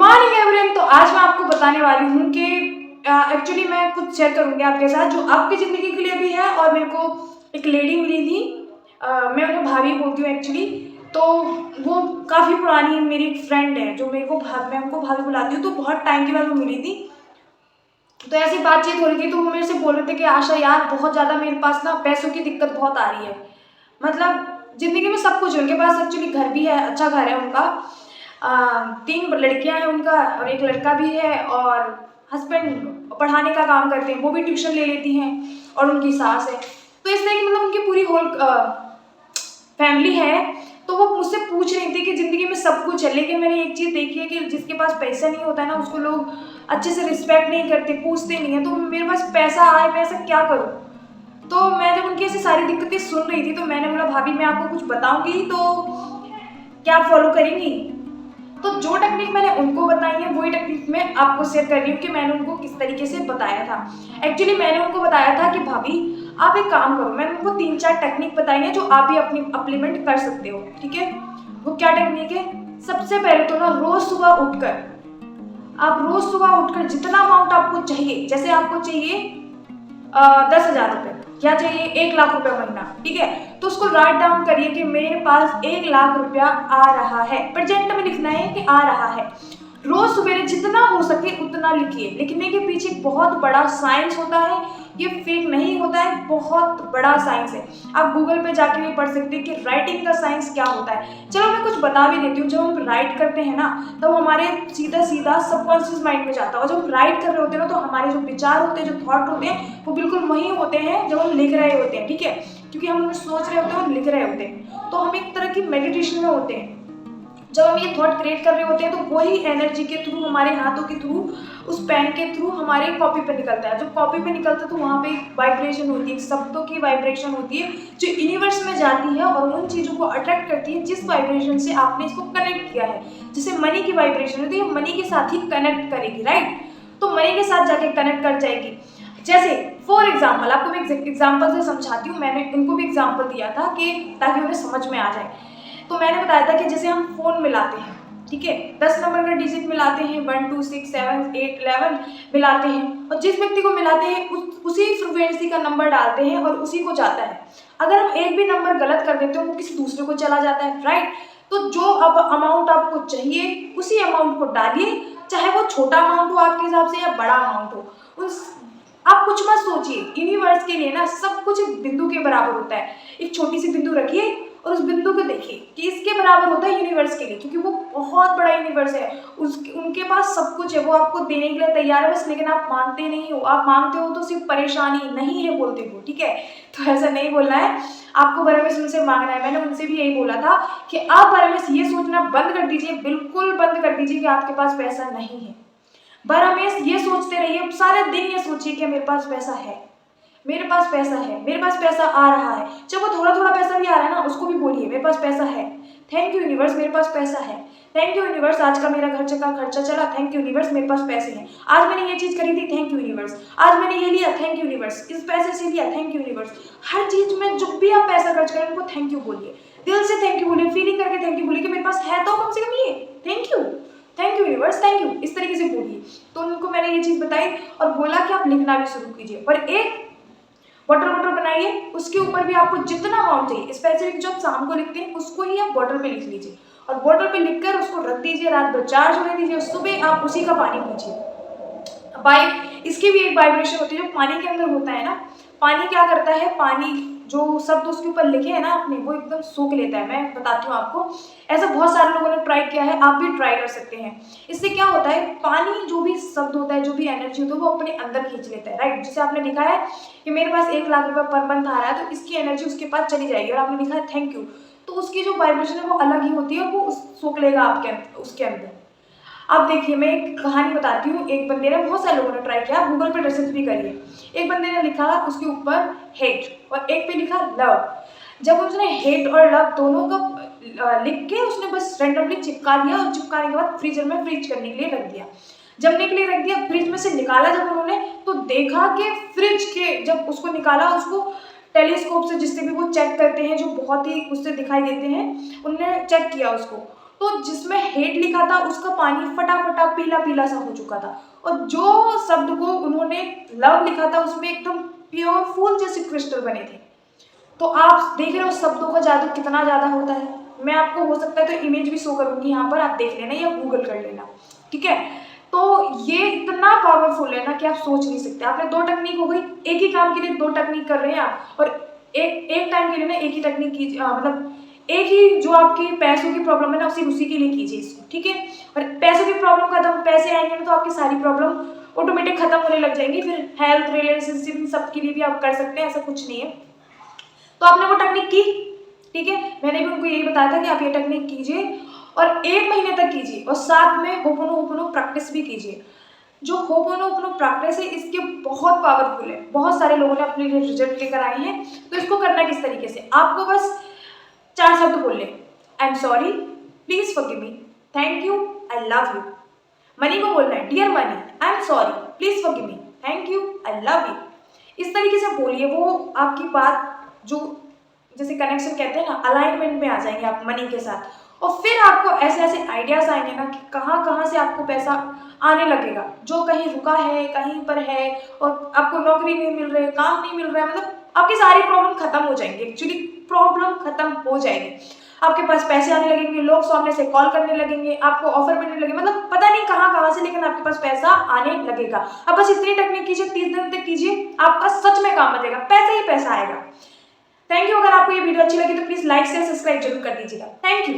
Morning everyone. तो आज मैं आपको बताने वाली हूँ कि एक्चुअली मैं कुछ शेयर करूँगी आपके साथ जो आपकी ज़िंदगी के लिए भी है। और मेरे को एक लेडी मिली थी, मैं उन्हें भाभी बोलती हूँ एक्चुअली। तो वो काफ़ी पुरानी मेरी फ्रेंड है जो मेरे को मैं उनको भाभी बुलाती हूँ। तो बहुत टाइम के बाद वो मिली थी, तो ऐसी बातचीत हो रही थी। तो वो मेरे से बोल रहे थे कि आशा यार बहुत ज़्यादा मेरे पास ना पैसों की दिक्कत बहुत आ रही है। मतलब ज़िंदगी में सब कुछ है उनके पास, एक्चुअली घर भी है, अच्छा घर है उनका, 3 लड़कियां हैं उनका और एक लड़का भी है। और हस्बैंड पढ़ाने का काम करते हैं, वो भी ट्यूशन ले लेती हैं। और उनकी सास है। तो इस तरह की मतलब उनकी पूरी होल फैमिली है। तो वो मुझसे पूछ रही थी कि ज़िंदगी में सब कुछ है, लेकिन मैंने एक चीज़ देखी है कि जिसके पास पैसा नहीं होता है ना, उसको लोग अच्छे से रिस्पेक्ट नहीं करते, पूछते नहीं है। तो मेरे पास पैसा आए, मैं ऐसा क्या करूँ? तो मैं जब उनकी ऐसी सारी दिक्कतें सुन रही थी तो मैंने बोला भाभी मैं आपको कुछ बताऊंगी तो क्या आप फॉलो करेंगी? तो जो टेक्निक मैंने उनको बताई है वही टेक्निक मैं आपको शेयर कर रही हूँ कि मैंने उनको किस तरीके से बताया था। एक्चुअली मैंने उनको बताया था कि भाभी आप एक काम करो, मैंने उनको 3-4 टेक्निक बताई है जो आप भी अपनी अप्लीमेंट कर सकते हो। ठीक है, वो क्या टेक्निक है? सबसे पहले तो ना रोज सुबह उठकर जितना अमाउंट आपको चाहिए, जैसे आपको चाहिए 10,000 रुपए या चाहिए 1 लाख रुपए महीना, ठीक है, तो उसको राइट डाउन करिए कि मेरे पास 1 लाख रुपया आ रहा है। प्रेजेंट में लिखना है कि आ रहा है। रोज सवेरे जितना हो सके उतना लिखिए। लिखने के पीछे बहुत बड़ा साइंस होता है, ये फेक नहीं होता है, बहुत बड़ा साइंस है। आप गूगल पे जाके भी पढ़ सकते हैं कि राइटिंग का साइंस क्या होता है। चलो मैं कुछ बता भी देती हूँ। जब हम राइट करते हैं ना तब हमारे सीधा सीधा सबकॉन्शियस माइंड में जाता है, और जब हम राइट कर रहे होते हैं ना तो हमारे जो विचार होते हैं, जो थॉट होते हैं, वो बिल्कुल वही होते हैं जब हम लिख रहे होते हैं। ठीक है, क्योंकि हम सोच रहे होते हैं और लिख रहे होते हैं, तो हम एक तरह की मेडिटेशन में होते हैं। जब हम ये थॉट क्रिएट कर रहे होते हैं तो वही एनर्जी के थ्रू, हमारे हाथों के थ्रू, उस पेन के थ्रू हमारे कॉपी पे निकलता है। जब कॉपी पे निकलता है तो वहाँ पे एक वाइब्रेशन होती है, शब्दों की वाइब्रेशन होती है जो यूनिवर्स में जाती है और उन चीज़ों को अट्रैक्ट करती है जिस वाइब्रेशन से आपने इसको कनेक्ट किया है। जैसे मनी की वाइब्रेशन होती है, मनी के साथ ही कनेक्ट करेगी, राइट? तो मनी के साथ जाके कनेक्ट कर जाएगी। जैसे फॉर एग्जाम्पल, आपको मैं एग्जाम्पल से समझाती हूँ। मैंने उनको भी एग्जाम्पल दिया था कि ताकि उन्हें समझ में आ जाए। तो मैंने बताया था कि जैसे हम फोन मिलाते हैं, ठीक है, 10 नंबर का डिजिट मिलाते हैं, 1 2 6 7 8 11 मिलाते हैं, और जिस व्यक्ति को मिलाते हैं उसी फ्रिक्वेंसी का नंबर डालते हैं और उसी को जाता है। अगर हम एक भी नंबर गलत कर देते हैं वो किसी दूसरे को चला जाता है, राइट? तो जो अब अमाउंट आपको चाहिए उसी अमाउंट को डालिए, चाहे वो छोटा अमाउंट हो आपके हिसाब से या बड़ा अमाउंट हो। उस आप कुछ मत सोचिए, यूनिवर्स के लिए ना सब कुछ एक बिंदु के बराबर होता है। एक छोटी सी बिंदु रखिए और उस बिंदु को देखिए कि इसके बराबर होता है यूनिवर्स के लिए, क्योंकि वो बहुत बड़ा यूनिवर्स है। उनके पास सब कुछ है, वो आपको देने के लिए तैयार है बस, लेकिन आप मानते नहीं हो। आप मांगते हो तो सिर्फ परेशानी नहीं है बोलते हो, ठीक है? तो ऐसा नहीं बोलना है, आपको परमेश उनसे मांगना है। मैंने उनसे भी यही बोला था कि आप परमेश ये सोचना बंद कर दीजिए, बिल्कुल बंद कर दीजिए कि आपके पास पैसा नहीं है। हमेशा ये सोचते रहिए, सारे दिन ये सोचिए कि मेरे पास पैसा है, मेरे पास पैसा है, मेरे पास पैसा आ रहा है। जब वो थोड़ा थोड़ा पैसा भी आ रहा है ना उसको भी बोलिए मेरे पास पैसा है, थैंक यू यूनिवर्स मेरे पास पैसा है, थैंक यू यूनिवर्स आज का मेरा खर्चा चला, थैंक यू यूनिवर्स मेरे पास पैसे हैं, आज मैंने ये चीज़ खरीदी, थैंक यू यूनिवर्स, आज मैंने ये लिया, थैंक यू यूनिवर्स, इस पैसे से लिया, थैंक यू यूनिवर्स। हर चीज़ में जब भी आप पैसा खर्च करें उनको थैंक यू बोलिए, दिल से थैंक यू बोलिए, फीलिंग करके थैंक यू बोलिए कि मेरे पास है तो कम से कम ये, thank you, thank you universe, thank you, इस तरीके से बोलिए। तो उनको मैंने ये चीज़ बताई और बोला कि आप लिखना भी शुरू कीजिए। और एक वाटर बनाइए, उसके ऊपर भी आपको जितना अमाउंट चाहिए स्पेसिफिक जो आप शाम को लिखते हैं उसको ही आप बॉटल पे लिख लीजिए, और बॉटल पे लिखकर उसको रख दीजिए, रात भर चार्ज होने दीजिए, सुबह आप उसी का पानी पीजिए। इसकी भी एक वाइब्रेशन होती है जो पानी के अंदर होता है ना। पानी क्या करता है, पानी जो शब्द उसके ऊपर लिखे हैं ना आपने, वो एकदम सोख लेता है। मैं बताती हूँ आपको, ऐसा बहुत सारे लोगों ने ट्राई किया है, आप भी ट्राई कर सकते हैं। इससे क्या होता है, पानी जो भी शब्द होता है, जो भी एनर्जी होती है वो अपने अंदर खींच लेता है, राइट? जैसे आपने लिखा है कि मेरे पास 1 लाख रुपये पर मंथ आ रहा है, तो इसकी एनर्जी उसके पास चली जाएगी। और आपने लिखा है थैंक यू, तो उसकी जो वाइब्रेशन है वो अलग ही होती है, वो सोख लेगा आपके उसके अंदर। अब देखिए मैं एक कहानी बताती हूँ। एक बंदे ने, बहुत सारे लोगों ने ट्राई किया, गूगल पर रिसर्च भी करिए। एक बंदे ने लिखा उसके ऊपर हेट और एक पे लिखा लव। जब उसने हेट और लव दोनों का लिख के उसने बस रैंडमली चिपका दिया, और चिपकाने के बाद फ्रीजर में फ्रीज करने के लिए रख दिया। जमने के लिए रख दिया, फ्रिज में से निकाला जब उन्होंने, तो देखा कि फ्रिज के जब उसको निकाला, उसको टेलीस्कोप से, जिससे भी वो चेक करते हैं, जो बहुत ही उससे दिखाई देते हैं, उन्होंने चेक किया उसको, तो जिसमें हेट लिखा था उसका पानी फटाफटा पीला पीला सा हो चुका था, और जो शब्द को उन्होंने लव लिखा था उसमें एकदम प्योर फूल जैसे क्रिस्टल बने थे। तो आप देख रहे हो शब्दों का जादू कितना ज़्यादा होता है। मैं आपको हो सकता है तो इमेज भी शो करूंगी यहाँ पर, आप देख लेना या गूगल कर लेना, ठीक है। तो ये इतना पावरफुल है ना कि आप सोच नहीं सकते। आपने दो टेक्निक हो गई, एक ही काम के लिए दो टेक्निक कर रहे हैं आप, और एक एक टाइम के लिए ना एक ही टेक्निक कीजिए, मतलब एक ही जो आपकी पैसों की प्रॉब्लम है ना उसी के लिए कीजिए इसको, ठीक है। और पैसों की प्रॉब्लम खत्म, पैसे आएंगे ना तो आपकी सारी प्रॉब्लम ऑटोमेटिक खत्म होने लग जाएंगी। फिर हेल्थ रिलेशनशिप सबके लिए भी आप कर सकते हैं, ऐसा कुछ नहीं है। तो आपने वो टेक्निक की, ठीक है, मैंने भी उनको यही बताया था कि आप ये टेक्निक कीजिए और 1 महीने तक कीजिए, और साथ में होपोनोपोनो प्रैक्टिस भी कीजिए। जो होपोनोपोनो प्रैक्टिस है इसके बहुत पावरफुल है, बहुत सारे लोगों ने अपने लिए रिजल्ट लेकर आए हैं। तो इसको करना किस तरीके से, आपको बस 4 शब्द बोल ले, I am sorry, please forgive me, thank you, I love you. Money को बोलना है, dear money, I am sorry, please forgive me, thank you, I love you. इस तरीके से बोलिए, वो आपकी बात जो जैसे कनेक्शन कहते हैं ना, अलाइनमेंट में आ जाएंगे आप मनी के साथ। और फिर आपको ऐसे ऐसे आइडियाज आएंगे ना कि कहाँ कहाँ से आपको पैसा आने लगेगा, जो कहीं रुका है कहीं पर है, और आपको नौकरी नहीं मिल रही है, काम नहीं मिल रहा है, मतलब आपकी सारी प्रॉब्लम खत्म हो जाएंगी। एक्चुअली प्रॉब्लम खत्म हो जाएगी, आपके पास पैसे आने लगेंगे, लोग सामने से कॉल करने लगेंगे, आपको ऑफर मिलने लगेगा, मतलब पता नहीं कहाँ कहाँ से, लेकिन आपके पास पैसा आने लगेगा। अब बस इतनी टेक्निक कीजिए, 30 दिन तक कीजिए, आपका सच में काम बचेगा, पैसा ही पैसा आएगा। Thank you. अगर आपको ये वीडियो अच्छी लगी तो प्लीज लाइक शेयर सब्सक्राइब जरूर कर दीजिएगा। Thank you.